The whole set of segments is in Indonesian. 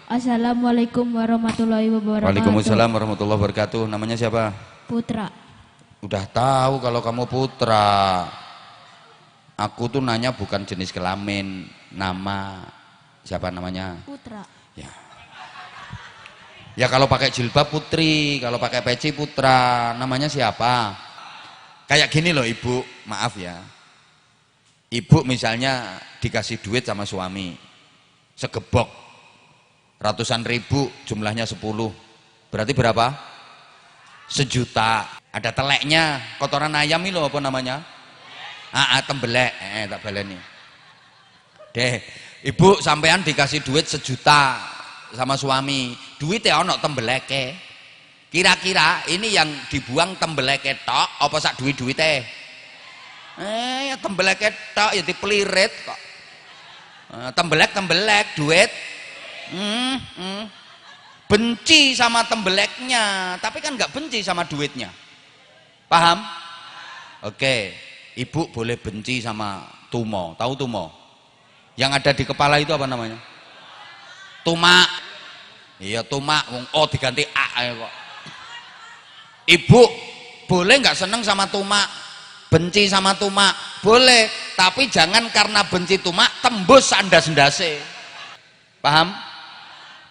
Assalamualaikum warahmatullahi wabarakatuh. Waalaikumsalam warahmatullahi wabarakatuh. Namanya siapa? Putra. Udah tahu kalau kamu Putra. Aku tuh nanya bukan jenis kelamin, nama. Siapa namanya? Putra. Ya. Ya kalau pakai jilbab Putri, kalau pakai peci Putra. Namanya siapa? Kayak gini loh Ibu, maaf ya. Ibu misalnya dikasih duit sama suami. Segebok. Ratusan ribu, jumlahnya 10. Berarti berapa? 1 juta. Ada teleknya, kotoran ayam ini loh apa namanya? Tembelek. Tak baleni. Deh, ibu sampean dikasih duit 1 juta sama suami. Duitnya ono tembeleke. Kira-kira ini yang dibuang tembeleke tok apa sak duit-duitnya? Ya tembeleke tok ya dipelirit kok. Tembelek duit. Benci sama tembeleknya, tapi kan nggak benci sama duitnya. Paham? Oke, ibu boleh benci sama tumo. Tahu tumo? Yang ada di kepala itu apa namanya? Tumak. Iya tumak. Oh diganti A kok. Ibu boleh nggak seneng sama tumak, benci sama tumak, boleh. Tapi jangan karena benci tumak tembus sandas-sendase. Paham?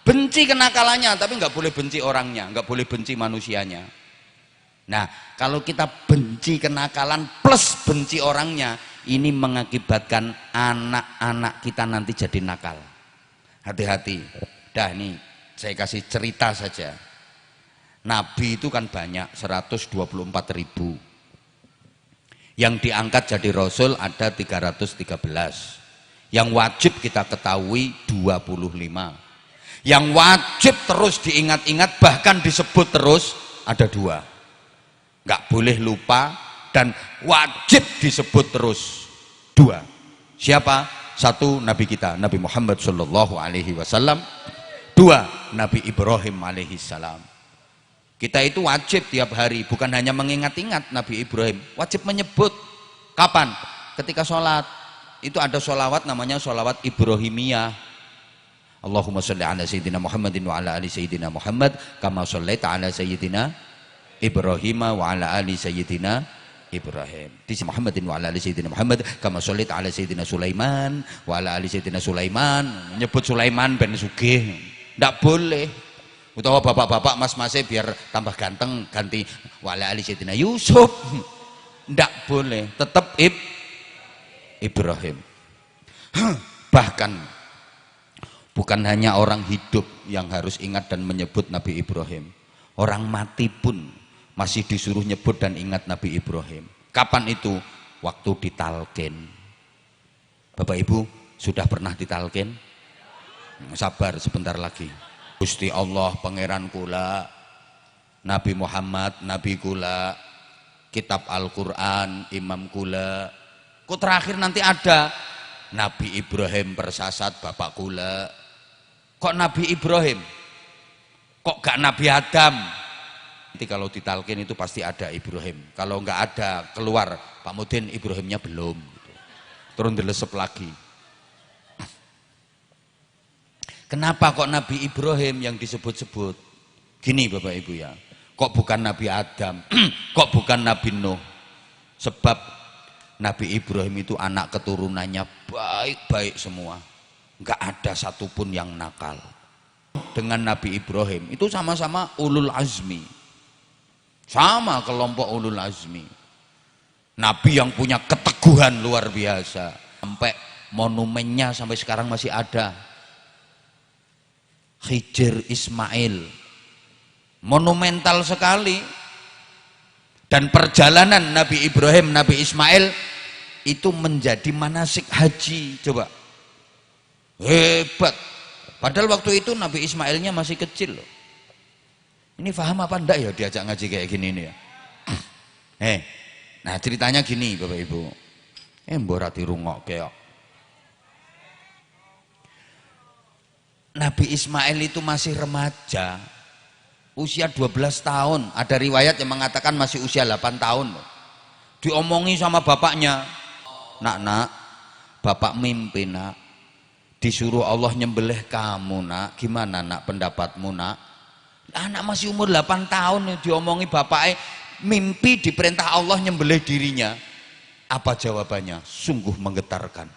Benci kenakalannya, tapi nggak boleh benci orangnya, nggak boleh benci manusianya. Nah, kalau kita benci kenakalan plus benci orangnya, ini mengakibatkan anak-anak kita nanti jadi nakal. Hati-hati. Dah nih, saya kasih cerita saja. Nabi itu kan banyak, 124.000. Yang diangkat jadi Rasul ada 313. Yang wajib kita ketahui 25. Yang wajib terus diingat-ingat bahkan disebut terus ada 2. Nggak boleh lupa dan wajib disebut terus 2. Siapa? 1 Nabi kita, Nabi Muhammad Sallallahu Alaihi Wasallam. 2 Nabi Ibrahim Alaihi Salam. Kita itu wajib tiap hari, bukan hanya mengingat-ingat Nabi Ibrahim, wajib menyebut. Kapan? Ketika sholat. Itu ada sholawat namanya sholawat Ibrahimiyah. Allahumma sholli ala sayyidina Muhammadin wa ala ali sayyidina Muhammad kama shollaita ala sayyidina Ibrahim wa ala ali sayyidina Ibrahim. Di Muhammadin wa ala ali sayyidina Muhammad kama shollaita ala sayyidina Sulaiman wa ala ali sayyidina Sulaiman. Nyebut Sulaiman ben sugih. Ndak boleh. Utawa bapak-bapak mas-masnya biar tambah ganteng ganti wa ala ali sayyidina Yusuf. Ndak boleh. Tetap Ibrahim. Bahkan bukan hanya orang hidup yang harus ingat dan menyebut Nabi Ibrahim. Orang mati pun masih disuruh nyebut dan ingat Nabi Ibrahim. Kapan itu? Waktu ditalkin. Bapak Ibu sudah pernah ditalkin? Sabar sebentar lagi. Gusti Allah pangeran kula, Nabi Muhammad Nabi kula, kitab Al-Quran Imam kula. Kok terakhir nanti ada Nabi Ibrahim bersasat bapak kula. Kok Nabi Ibrahim? Kok gak Nabi Adam? Nanti kalau ditalkin itu pasti ada Ibrahim. Kalau nggak ada keluar Pak Mudin Ibrahimnya belum. Turun dilesep lagi. Kenapa kok Nabi Ibrahim yang disebut-sebut? Gini Bapak Ibu ya. Kok bukan Nabi Adam? Kok bukan Nabi Nuh? Sebab Nabi Ibrahim itu anak keturunannya baik-baik semua. Nggak ada satupun yang nakal. Dengan Nabi Ibrahim itu sama-sama ulul azmi, sama kelompok ulul azmi. Nabi yang punya keteguhan luar biasa, sampai monumennya sampai sekarang masih ada. Hijr Ismail, monumental sekali. Dan perjalanan Nabi Ibrahim Nabi Ismail itu menjadi manasik haji. Coba hebat. Padahal waktu itu Nabi Ismailnya masih kecil loh. Ini paham apa enggak ya diajak ngaji kayak gini nih ya? Nah ceritanya gini Bapak Ibu. Mbok ra dirungokke kok. Nabi Ismail itu masih remaja. Usia 12 tahun. Ada riwayat yang mengatakan masih usia 8 tahun. Diomongi sama bapaknya. Nak, bapak mimpi nak. Disuruh Allah nyembelih kamu nak, gimana nak pendapatmu nak? Anak masih umur 8 tahun diomongi bapaknya mimpi diperintah Allah nyembelih dirinya. Apa jawabannya? Sungguh menggetarkan.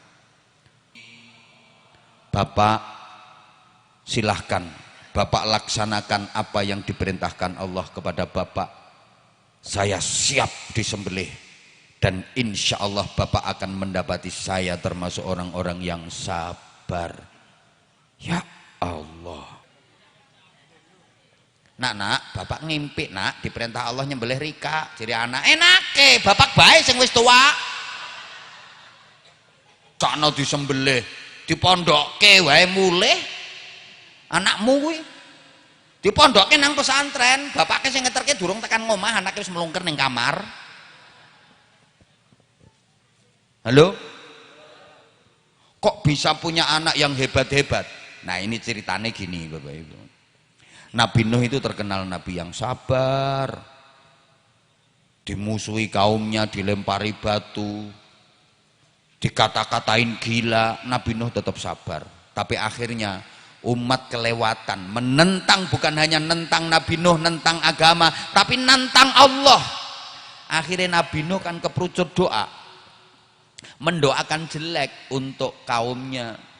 Bapak silahkan, Bapak laksanakan apa yang diperintahkan Allah kepada Bapak. Saya siap disembelih dan insya Allah Bapak akan mendapati saya termasuk orang-orang yang sabar. Ya Allah. Nak, Bapak ngimpi nak diperintah Allah nyembelih Rika. Jadi anak enake, Bapak baik sing wis tua. Cakno disembelih, dipondokke wae mulih. Anakmu kuwi dipondokke nang pesantren, bapaknya sing ngeterke durung tekan ngomah, anaknya wis melungker ning kamar. Halo? Kok bisa punya anak yang hebat-hebat? Nah, ini ceritanya gini Bapak Ibu. Nabi Nuh itu terkenal nabi yang sabar. Dimusuhi kaumnya, dilempari batu, dikata-katain gila, Nabi Nuh tetap sabar. Tapi akhirnya umat kelewatan, menentang, bukan hanya nentang Nabi Nuh, nentang agama, tapi nentang Allah. Akhirnya Nabi Nuh kan keperucut doa, mendoakan jelek untuk kaumnya.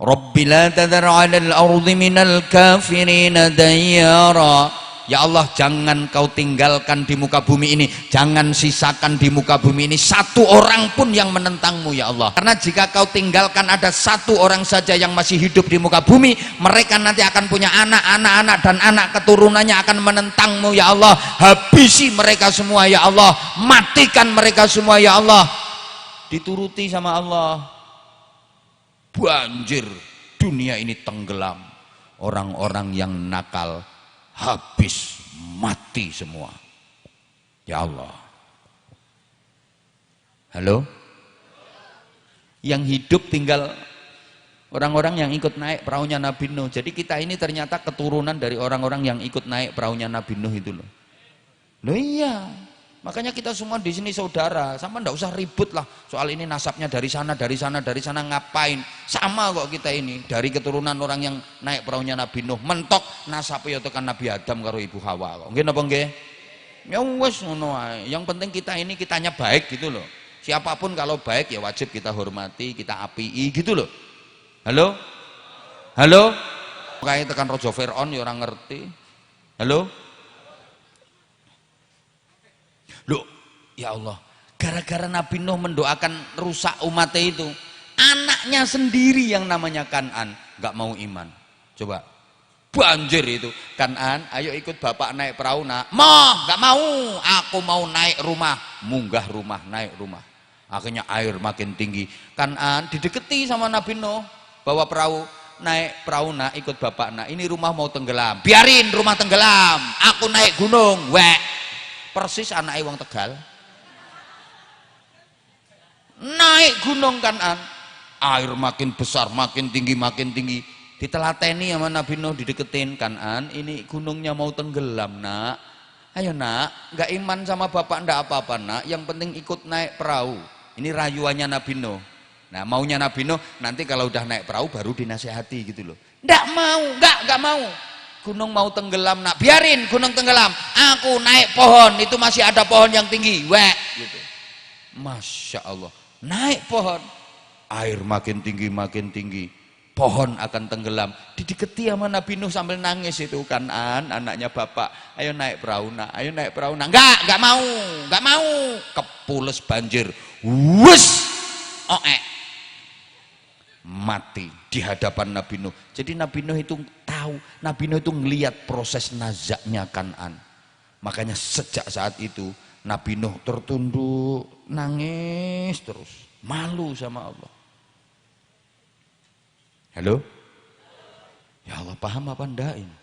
Rabbi la tadhar 'alal ardi minal kafirina dayyara. Ya Allah, jangan kau tinggalkan di muka bumi ini, jangan sisakan di muka bumi ini satu orang pun yang menentangmu ya Allah. Karena jika kau tinggalkan ada satu orang saja yang masih hidup di muka bumi, mereka nanti akan punya anak-anak dan anak keturunannya akan menentangmu ya Allah. Habisi mereka semua ya Allah, matikan mereka semua ya Allah. Dituruti sama Allah, banjir, dunia ini tenggelam, orang-orang yang nakal habis, mati semua ya Allah. Halo? Yang hidup tinggal orang-orang yang ikut naik perahunya Nabi Nuh. Jadi kita ini ternyata keturunan dari orang-orang yang ikut naik perahunya Nabi Nuh itu loh. Loh iya, makanya kita semua di sini saudara, sama ndak usah ribut lah soal ini nasabnya dari sana, ngapain? Sama kok kita ini dari keturunan orang yang naik perahunya Nabi Nuh. Mentok nasabnya tekan Nabi Adam karo Ibu Hawa kok. Nggih napa nggih? Ya wis ngono ae. Yang penting kita ini kitanya baik gitu loh. Siapapun kalau baik ya wajib kita hormati, kita apii gitu loh. Halo? Halo? Kayak tekan Raja Fir'aun ya orang ngerti. Halo? Loh, ya Allah, gara-gara Nabi Nuh mendoakan rusak umatnya itu, anaknya sendiri yang namanya Kan'an nggak mau iman. Coba, banjir itu. Kan'an, ayo ikut bapak naik perahu nak. Mah, nggak mau. Aku mau naik rumah. Munggah rumah, naik rumah. Akhirnya air makin tinggi. Kan'an dideketi sama Nabi Nuh, bawa perahu. Naik perahu nak, ikut bapak nak. Ini rumah mau tenggelam. Biarin rumah tenggelam. Aku naik gunung. Wek. Persis anaknya wong Tegal naik gunung Kan'an, air makin besar, makin tinggi, ditelateni sama Nabi Nuh, dideketin. Kan'an, ini gunungnya mau tenggelam nak, ayo nak, nggak iman sama bapak ndak apa-apa nak, yang penting ikut naik perahu. Ini rayuannya Nabi Nuh. Nah maunya Nabi Nuh nanti kalau udah naik perahu baru dinasihati gitu loh. Ndak mau, nggak mau. Gunung mau tenggelam nak, biarin gunung tenggelam, aku naik pohon, itu masih ada pohon yang tinggi, wek gitu. Masya Allah, naik pohon, air makin tinggi, pohon akan tenggelam. Dideketi sama Nabi Nuh sambil nangis itu. Kan'an, anaknya bapak, ayo naik perahu nak, ayo naik perahu nak. Nggak mau, kepules banjir, wus, mati di hadapan Nabi Nuh. Jadi Nabi Nuh itu tahu, Nabi Nuh itu ngelihat proses nazaknya Kan'an. Makanya sejak saat itu Nabi Nuh tertunduk, nangis terus, malu sama Allah. Halo? Ya Allah, paham apa enggak ini?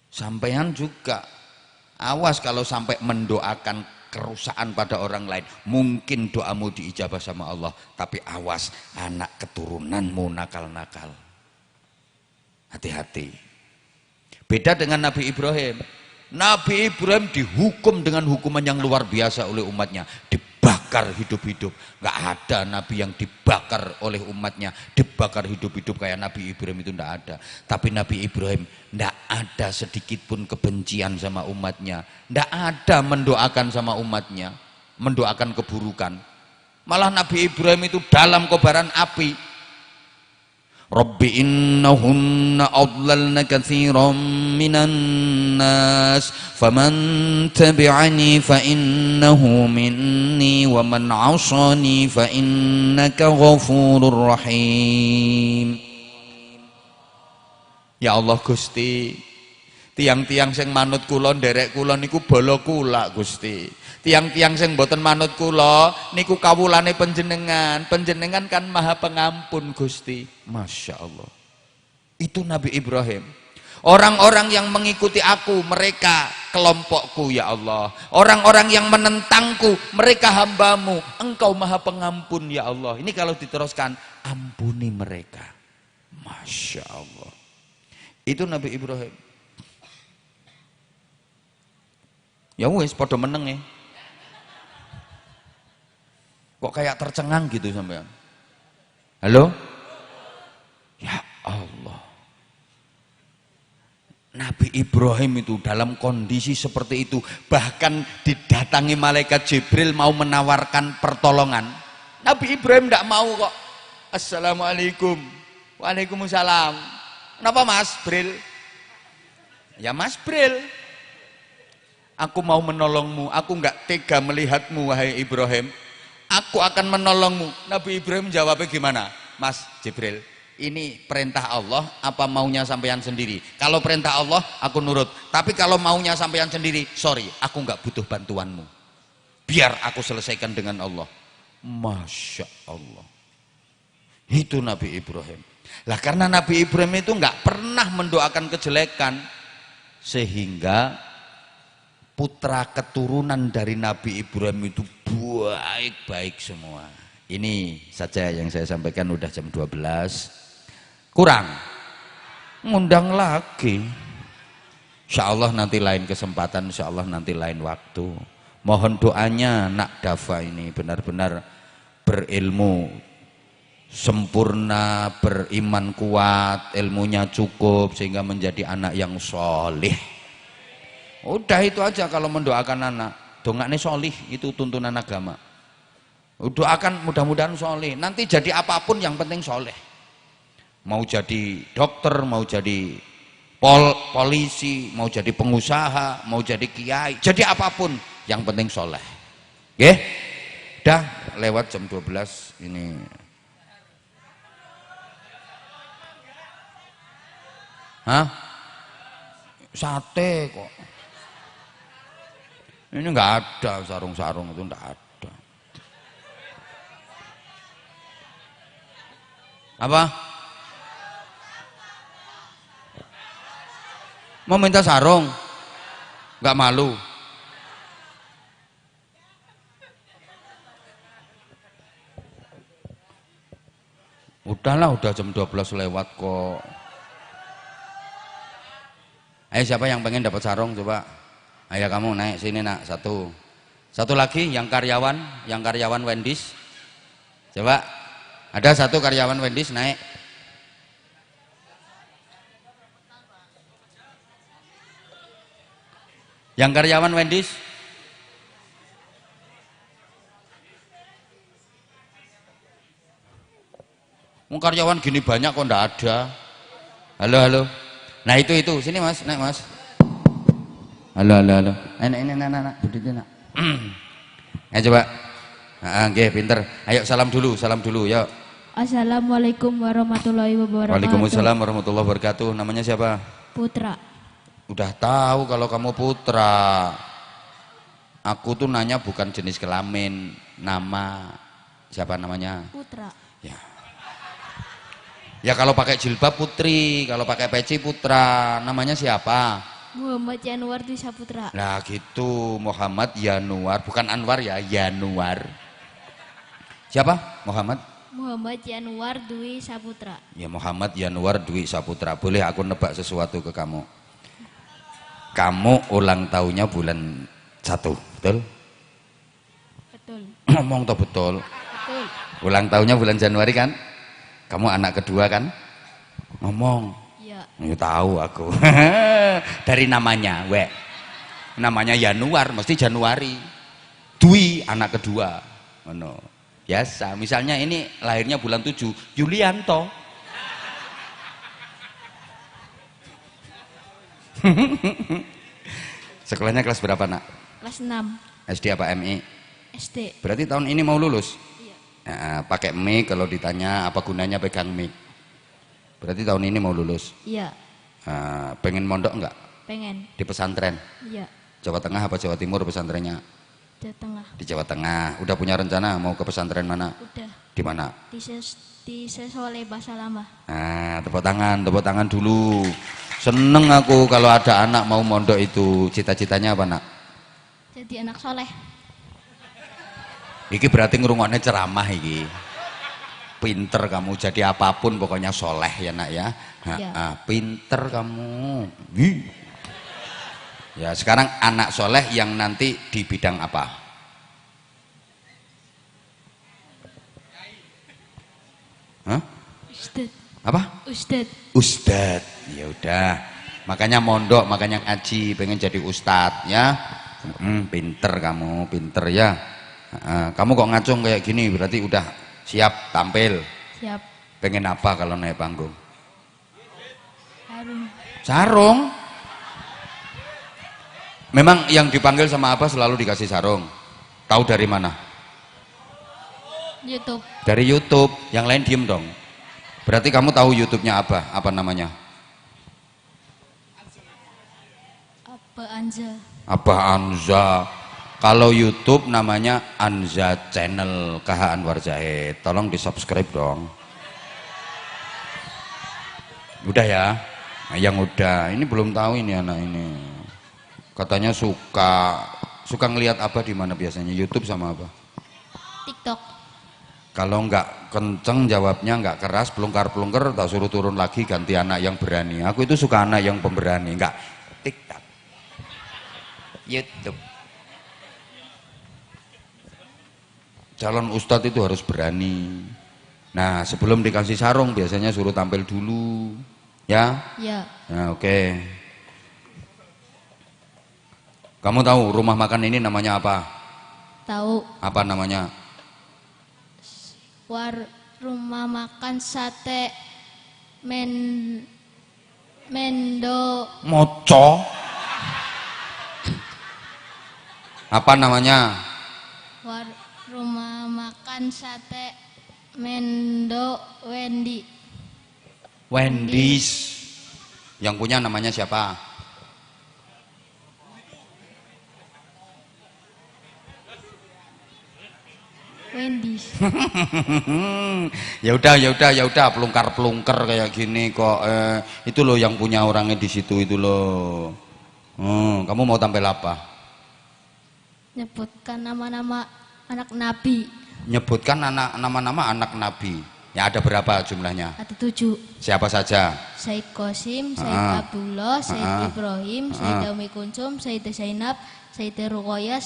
Sampean juga awas kalau sampai mendoakan kerusakan pada orang lain. Mungkin doamu diijabah sama Allah, tapi awas anak keturunanmu nakal-nakal. Hati-hati. Beda dengan Nabi Ibrahim. Nabi Ibrahim dihukum dengan hukuman yang luar biasa oleh umatnya, dibakar dibakar hidup-hidup. Nggak ada nabi yang dibakar oleh umatnya, dibakar hidup-hidup kayak Nabi Ibrahim, itu nggak ada. Tapi Nabi Ibrahim nggak ada sedikit pun kebencian sama umatnya, nggak ada mendoakan sama umatnya, mendoakan keburukan. Malah Nabi Ibrahim itu dalam kobaran api, Rabbi innahunna adlalna katsiran minan nas faman tabi'ani fa innahu minni wa man 'asani fa innaka ghafurur rahim. Ya Allah Gusti, tiang-tiang sing manut kula nderek kula niku bala kula Gusti. Tiang-tiang sing mboten manut kula niku kawulane panjenengan. Panjenengan kan Maha Pengampun Gusti. Masya Allah. Itu Nabi Ibrahim. Orang-orang yang mengikuti aku, mereka kelompokku ya Allah. Orang-orang yang menentangku, mereka hambamu. Engkau Maha Pengampun ya Allah. Ini kalau diteruskan, ampuni mereka. Masya Allah. Itu Nabi Ibrahim. Ya wis padha meneng ya. Kok kayak tercengang gitu sampean? Halo? Ya Allah. Nabi Ibrahim itu dalam kondisi seperti itu, bahkan didatangi malaikat Jibril mau menawarkan pertolongan. Nabi Ibrahim tidak mau kok. Assalamualaikum. Waalaikumsalam. Kenapa Mas Bril? Ya Mas Bril, aku mau menolongmu, aku nggak tega melihatmu wahai Ibrahim. Aku akan menolongmu. Nabi Ibrahim jawabnya gimana? Mas Jibril, ini perintah Allah apa maunya sampean sendiri? Kalau perintah Allah aku nurut, tapi kalau maunya sampean sendiri, sorry, aku nggak butuh bantuanmu. Biar aku selesaikan dengan Allah. Masya Allah. Itu Nabi Ibrahim. Lah karena Nabi Ibrahim itu nggak pernah mendoakan kejelekan, sehingga putra keturunan dari Nabi Ibrahim itu baik-baik semua. Ini saja yang saya sampaikan, udah jam 12. Kurang. Ngundang lagi. Insya Allah nanti lain kesempatan, insya Allah nanti lain waktu. Mohon doanya Nak Dafa ini benar-benar berilmu sempurna, beriman kuat, ilmunya cukup sehingga menjadi anak yang solih. Udah itu aja kalau mendoakan anak. Dongaknya solih, itu tuntunan agama. Doakan mudah-mudahan solih. Nanti jadi apapun yang penting soleh. Mau jadi dokter, mau jadi polisi, mau jadi pengusaha, mau jadi kiai, jadi apapun yang penting soleh. Oke? Dah lewat jam 12 ini. Hah? Sate kok. Ini nggak ada sarung-sarung, itu nggak ada. Apa? Mau minta sarung? Nggak malu? Udahlah, udah jam 12 lewat kok. Ayo siapa yang pengen dapat sarung coba? Ayo kamu naik sini Nak, satu lagi yang karyawan Wendy's. Coba, ada satu karyawan Wendy's naik. Yang karyawan Wendy's. Karyawan gini banyak kok ndak ada. Halo. Nah itu sini Mas, naik Mas. Halo. Ini nak, berdiri nak. Ayo coba. Nggih, pinter. Ayo salam dulu, yuk. Assalamualaikum warahmatullahi wabarakatuh. Waalaikumsalam warahmatullahi wabarakatuh. Namanya siapa? Putra. Udah tahu kalau kamu Putra. Aku tuh nanya bukan jenis kelamin, nama. Siapa namanya? Putra. Ya. Ya kalau pakai jilbab Putri, kalau pakai peci Putra. Namanya siapa? Muhammad Yanuar Dwi Saputra. Nah gitu, Muhammad Yanuar, bukan Anwar ya, Yanuar. Siapa? Muhammad Yanuar Dwi Saputra. Ya Muhammad Yanuar Dwi Saputra. Boleh aku nebak sesuatu ke kamu? Kamu ulang tahunnya bulan 1, betul? Betul. Ngomong toh betul. Betul. Ulang tahunnya bulan Januari kan? Kamu anak kedua kan? Ngomong. Iya. Ya tahu aku. Dari namanya, we. Namanya Januar, mesti Januari. Dwi anak kedua. Ngono. Biasa. Misalnya ini lahirnya bulan 7, Yulianto. Sekolahnya kelas berapa, Nak? Kelas 6 SD apa MI? SD. Berarti tahun ini mau lulus? Iya. Nah, pakai mic kalau ditanya apa gunanya pegang mic. Berarti tahun ini mau lulus. Iya. Nah, pengen mondok enggak? Pengen. Di pesantren? Iya. Jawa Tengah apa Jawa Timur pesantrennya? Jawa Tengah. Di Jawa Tengah. Udah punya rencana mau ke pesantren mana? Udah. Di mana? Di Sesoleh Bahasa Lama. Nah, tepuk tangan dulu. Seneng aku kalau ada anak mau mondok itu. Cita-citanya apa, Nak? Jadi anak soleh. Iki berarti ngerungoknya ceramah iki. Pinter kamu jadi apapun pokoknya soleh ya, Nak ya. Ya. Pinter kamu. Wih. Ya, sekarang anak soleh yang nanti di bidang apa? Hah? Ustad. Apa? Ustad. Ustad. Ya udah. Makanya mondok, makanya ngaji, pengen jadi ustad ya. Pinter kamu, pinter ya. Kamu kok ngacung kayak gini berarti udah siap tampil. Siap. Pengen apa kalau naik panggung? Harum. Sarung. Memang yang dipanggil sama apa selalu dikasih sarung. Tahu dari mana? YouTube. Dari YouTube. Yang lain diem dong. Berarti kamu tahu YouTube-nya apa? Apa namanya? Apa Anja? Abah Anza. Kalau YouTube namanya Anza Channel KH Anwar Zahid. Tolong di subscribe dong. Udah ya. Nah, yang udah. Ini belum tahu ini anak ini. Katanya suka ngelihat apa di mana biasanya? YouTube sama apa? TikTok. Kalau nggak kenceng jawabnya, nggak keras, pelungkar-pelungkar, tak suruh turun lagi, ganti anak yang berani. Aku itu suka anak yang pemberani, nggak TikTok, YouTube. Calon ustadz itu harus berani. Nah, sebelum dikasih sarung biasanya suruh tampil dulu, ya? Ya. Nah, oke. Kamu tahu rumah makan ini namanya apa? Tahu. Apa namanya? Rumah makan sate Mendo. Moco. Apa namanya? Rumah makan sate Mendo Wendy. Wendy's. Yang punya namanya siapa? Wendy's. Ya udah, pelungkar kayak gini kok. Itu loh yang punya orangnya di situ itu loh. Kamu mau tampil apa? Nyebutkan nama-nama anak nabi. Nyebutkan nama-nama anak nabi. Ya ada berapa jumlahnya? Ada 7. Siapa saja? Said Qasim, Said Abdullah, Said Ibrahim, Said Umi Kuncum, Said Zainab, Said Ruqayyah,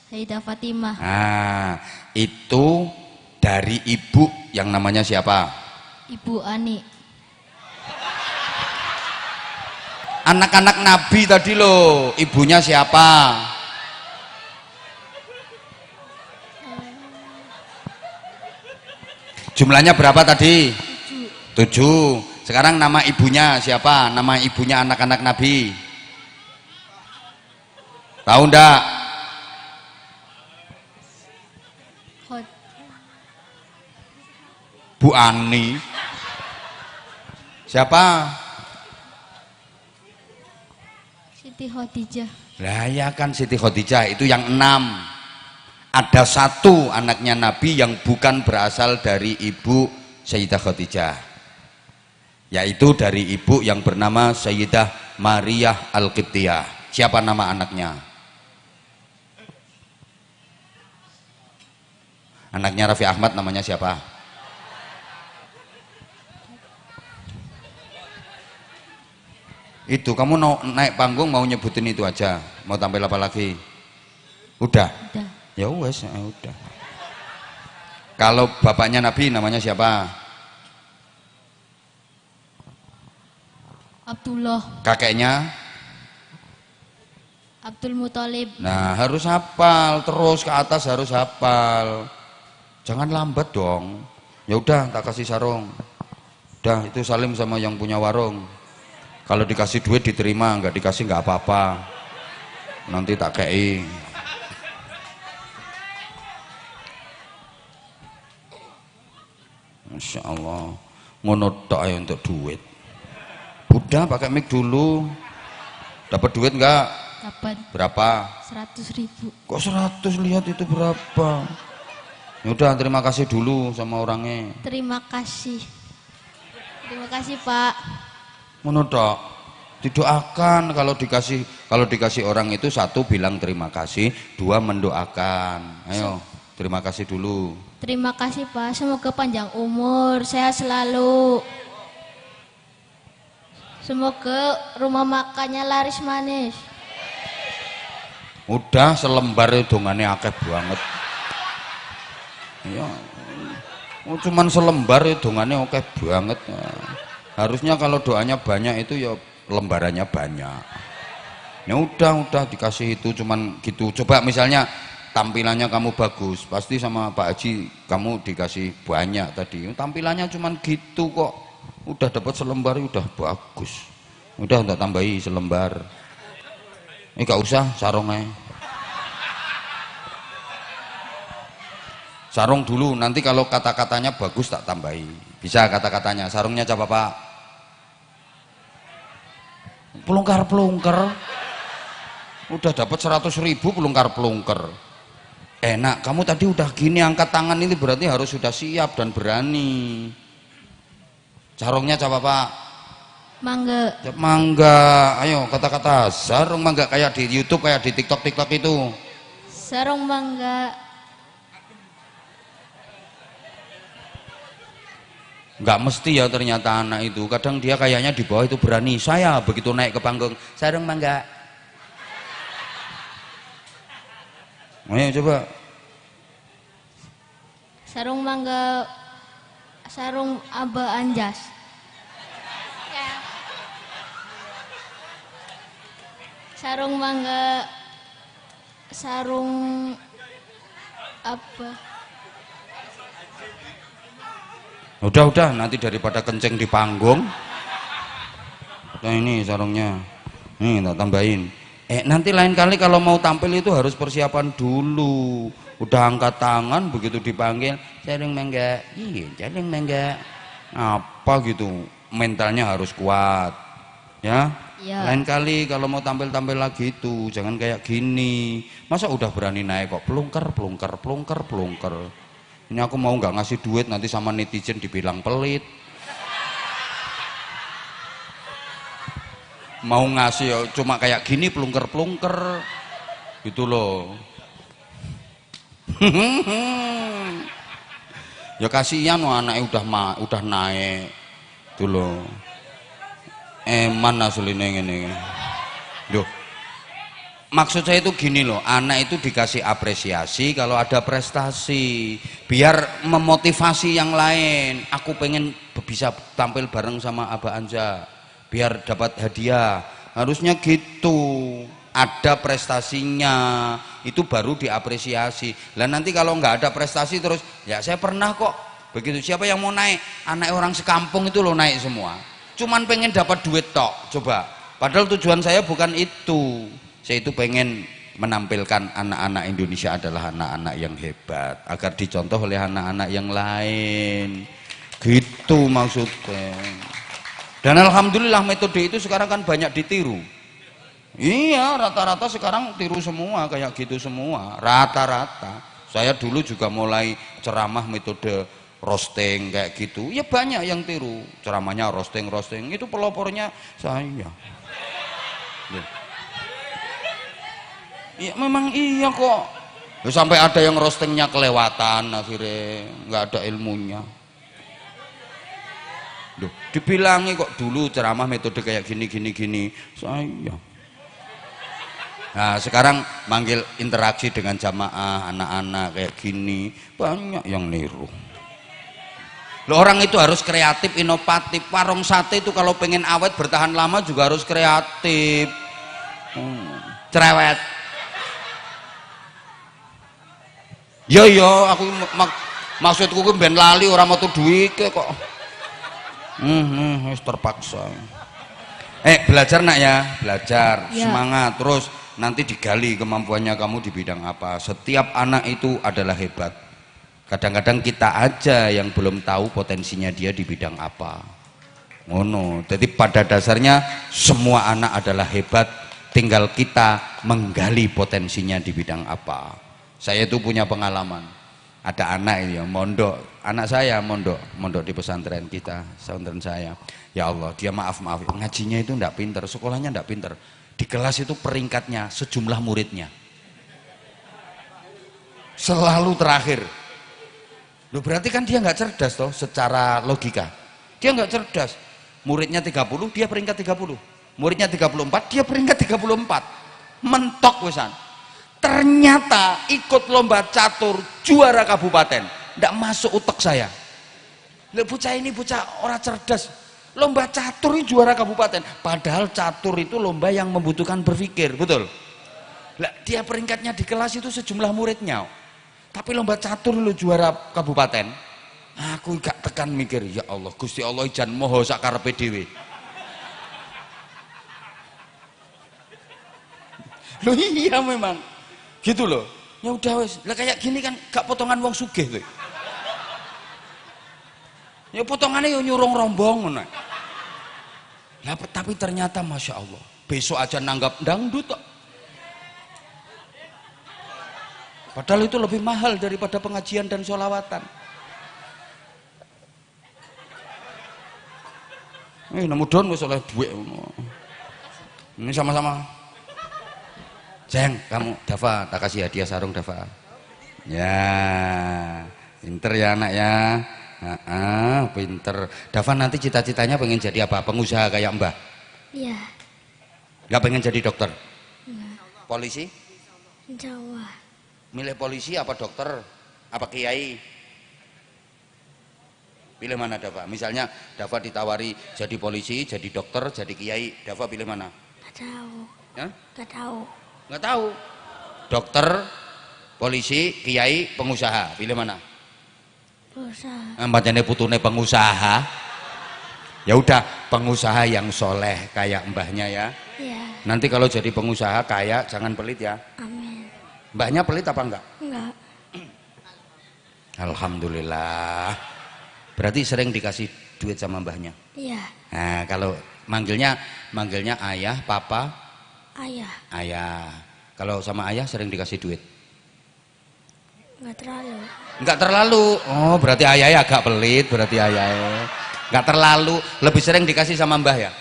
Sayyidah Fatimah. Nah, itu dari ibu yang namanya siapa? Ibu Ani. Anak-anak Nabi tadi loh, ibunya siapa? Jumlahnya berapa tadi? 7. Sekarang nama ibunya siapa? Nama ibunya anak-anak Nabi. Tahu ndak? Bu Ani. Siapa? Siti Khadijah. Lah ya kan Siti Khadijah itu yang 6. Ada 1 anaknya Nabi yang bukan berasal dari ibu Sayyidah Khadijah. Yaitu dari ibu yang bernama Sayyidah Maryah Al-Qibtiyah. Siapa nama anaknya? Anaknya Raffi Ahmad namanya siapa? Itu kamu naik panggung mau nyebutin itu aja. Mau tampil apa lagi? Udah. Udah. Ya wes, udah. Kalau bapaknya Nabi namanya siapa? Abdullah. Kakeknya? Abdul Muthalib. Nah, harus hafal, terus ke atas harus hafal. Jangan lambat dong. Ya udah, tak kasih sarung. Udah, itu salim sama yang punya warung. Kalau dikasih duit diterima, nggak dikasih nggak apa-apa. Nanti tak kei. Masya Allah, ngono tok aja untuk duit. Udah pakai mic dulu. Dapat duit nggak? Dapat. Berapa? 100.000. Kok 100, lihat itu berapa? Ya udah, terima kasih dulu sama orangnya. Terima kasih. Terima kasih, Pak. Ngono tok. Didoakan kalau dikasih orang itu, satu bilang terima kasih, dua mendoakan. Ayo, terima kasih dulu. Terima kasih, Pak. Semoga panjang umur, sehat selalu. Semoga rumah makannya laris manis. Udah, selembar dongane akeh banget. Ya, cuman selembar dongane akeh banget. Harusnya kalau doanya banyak itu ya lembarannya banyak. Ya udah dikasih itu cuman gitu. Coba misalnya tampilannya kamu bagus, pasti sama Pak Haji kamu dikasih banyak tadi. Tampilannya cuman gitu kok. Udah dapat selembar udah bagus. Udah tak tambahi selembar. Ini gak usah sarungnya. Sarung dulu, nanti kalau kata-katanya bagus tak tambahi. Bisa kata-katanya. Sarungnya coba Pak. Pelungkar-pelungkar. Udah dapat 100.000 pelungkar-pelungkar. Enak, kamu tadi udah gini angkat tangan, ini berarti harus sudah siap dan berani. Sarungnya coba Pak. Mangga. Mangga. Ayo kata-kata sarung mangga, kayak di YouTube, kayak di TikTok itu. Sarung mangga. Nggak mesti ya ternyata anak itu. Kadang dia kayaknya di bawah itu berani. Saya begitu naik ke panggung, sarung mangga. Ayo coba. Sarung mangga. Sarung Aba Anjas. Sarung mangga. Sarung apa? Udah nanti daripada kenceng di panggung. Nah ini sarungnya. Nih tak tambahin. Nanti lain kali kalau mau tampil itu harus persiapan dulu. Udah angkat tangan begitu dipanggil, sarung mangga. Iya, sarung mangga. Apa gitu. Mentalnya harus kuat. Ya? Ya. Lain kali kalau mau tampil-tampil lagi itu jangan kayak gini. Masa udah berani naik kok pelungker. Ini aku mau nggak ngasih duit nanti sama netizen dibilang pelit. Mau ngasih ya cuma kayak gini pelungker gitu loh. Ya kasihan anaknya udah naik tuh loh. Eman asline ngene. Duh. Maksud saya itu gini loh, anak itu dikasih apresiasi kalau ada prestasi, biar memotivasi yang lain. Aku pengen bisa tampil bareng sama Aba Anja, biar dapat hadiah. Harusnya gitu, ada prestasinya, itu baru diapresiasi. Lah nanti kalau nggak ada prestasi terus, ya saya pernah kok begitu. Siapa yang mau naik? Anak orang sekampung itu loh naik semua. Cuman pengen dapat duit tok, coba. Padahal tujuan saya bukan itu. Saya itu pengen menampilkan anak-anak Indonesia adalah anak-anak yang hebat agar dicontoh oleh anak-anak yang lain. Gitu maksudnya. Dan alhamdulillah metode itu sekarang kan banyak ditiru. Iya, rata-rata sekarang tiru semua kayak gitu semua. Rata-rata. Saya dulu juga mulai ceramah metode roasting kayak gitu. Ya banyak yang tiru. Ceramahnya roasting. Itu pelopornya saya. Ya memang iya kok. Ya, sampai ada yang roastingnya kelewatan akhirnya nggak ada ilmunya. Duh, dibilangi kok dulu ceramah metode kayak gini. Saya. Nah, sekarang manggil interaksi dengan jamaah, anak-anak kayak gini, banyak yang niru. Loh, orang itu harus kreatif, inovatif. Warung sate itu kalau pengen awet bertahan lama juga harus kreatif. Cerewet. Yo aku maksudku ku ben lali orang metu duwike kok. Wis terpaksa. Belajar nak ya, belajar, Ya. semangat terus. Nanti digali kemampuannya kamu di bidang apa. Setiap anak itu adalah hebat. Kadang-kadang kita aja yang belum tahu potensinya dia di bidang apa. Ngono. Jadi pada dasarnya semua anak adalah hebat, tinggal kita menggali potensinya di bidang apa. Saya itu punya pengalaman. Ada anak ini yang mondok, anak saya mondok di pesantren kita, pesantren saya. Ya Allah, dia maaf ngajinya itu enggak pinter, sekolahnya enggak pinter. Di kelas itu peringkatnya sejumlah muridnya selalu terakhir. Loh, berarti kan dia nggak cerdas toh secara logika. Dia nggak cerdas. Muridnya 30, dia peringkat 30. Muridnya 34, dia peringkat 34. Mentok wesan. Ternyata ikut lomba catur juara kabupaten. Nggak masuk utek saya. Loh, bocah ini bocah orang cerdas. Lomba catur ini juara kabupaten. Padahal catur itu lomba yang membutuhkan berpikir, betul? Lah, dia peringkatnya di kelas itu sejumlah muridnya. Tapi lomba catur lu juara kabupaten. Aku gak tekan mikir, ya Allah, Gusti Allah ijan moho sakarepe dhewe. Loh iya memang. Gitu loh. Ya udah wes. Lah kayak gini kan gak potongan wong sugih tuh. Ya potongannya ya nyurung rombong ngono. Lah tapi ternyata Masya Allah, besok aja nanggap dangdut kok. Padahal itu lebih mahal daripada pengajian dan sholawatan. Nemu don wis oleh duit. Ini sama-sama. Jeng, kamu Dava, tak kasih hadiah sarung Dava. Ya, pinter ya anak ya. Pinter. Dava nanti cita-citanya pengen jadi apa? Pengusaha kayak Mbah? Iya. Gak pengen jadi dokter? Enggak. Polisi? Jawa. Milih polisi apa dokter? Apa kiai? Pilih mana Dava? Misalnya Dava ditawari jadi polisi, jadi dokter, jadi kiai, Dava pilih mana? Gak tahu. Hah? Gak tahu. Nggak tahu. Dokter, polisi, kiai, pengusaha, pilih mana? Berusaha. Mbaknya putune pengusaha. Ya udah, pengusaha yang soleh kayak mbahnya ya. Iya. Nanti kalau jadi pengusaha kaya jangan pelit ya. Amin. Mbahnya pelit apa enggak? Enggak. Alhamdulillah. Berarti sering dikasih duit sama mbahnya. Iya. Nah, kalau manggilnya ayah, papa, Ayah. ayah. Kalau sama ayah sering dikasih duit. Enggak terlalu. Enggak terlalu. Oh, berarti ayahnya agak pelit, berarti ayahnya. Enggak terlalu, lebih sering dikasih sama mbah ya?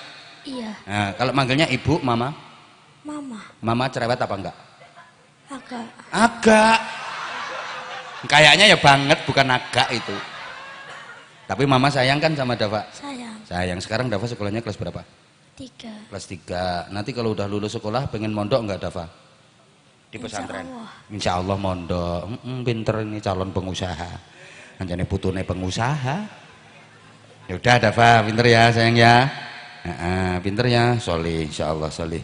Iya. Nah, kalau manggilnya ibu, mama? Mama. Mama cerewet apa enggak? Agak. Agak. Kayaknya ya banget, bukan agak itu. Tapi mama sayang kan sama Dava? Sayang. Sayang. Sekarang Dava sekolahnya kelas berapa? 3. Kelas 3. Nanti kalau udah lulus sekolah pengen mondok enggak Dava? Di pesantren? Insya Allah mondok. Pinter ini calon pengusaha. Anjane putune pengusaha. Ya udah Dava, pinter ya sayang ya. Pinter ya, solih, insya Allah solih.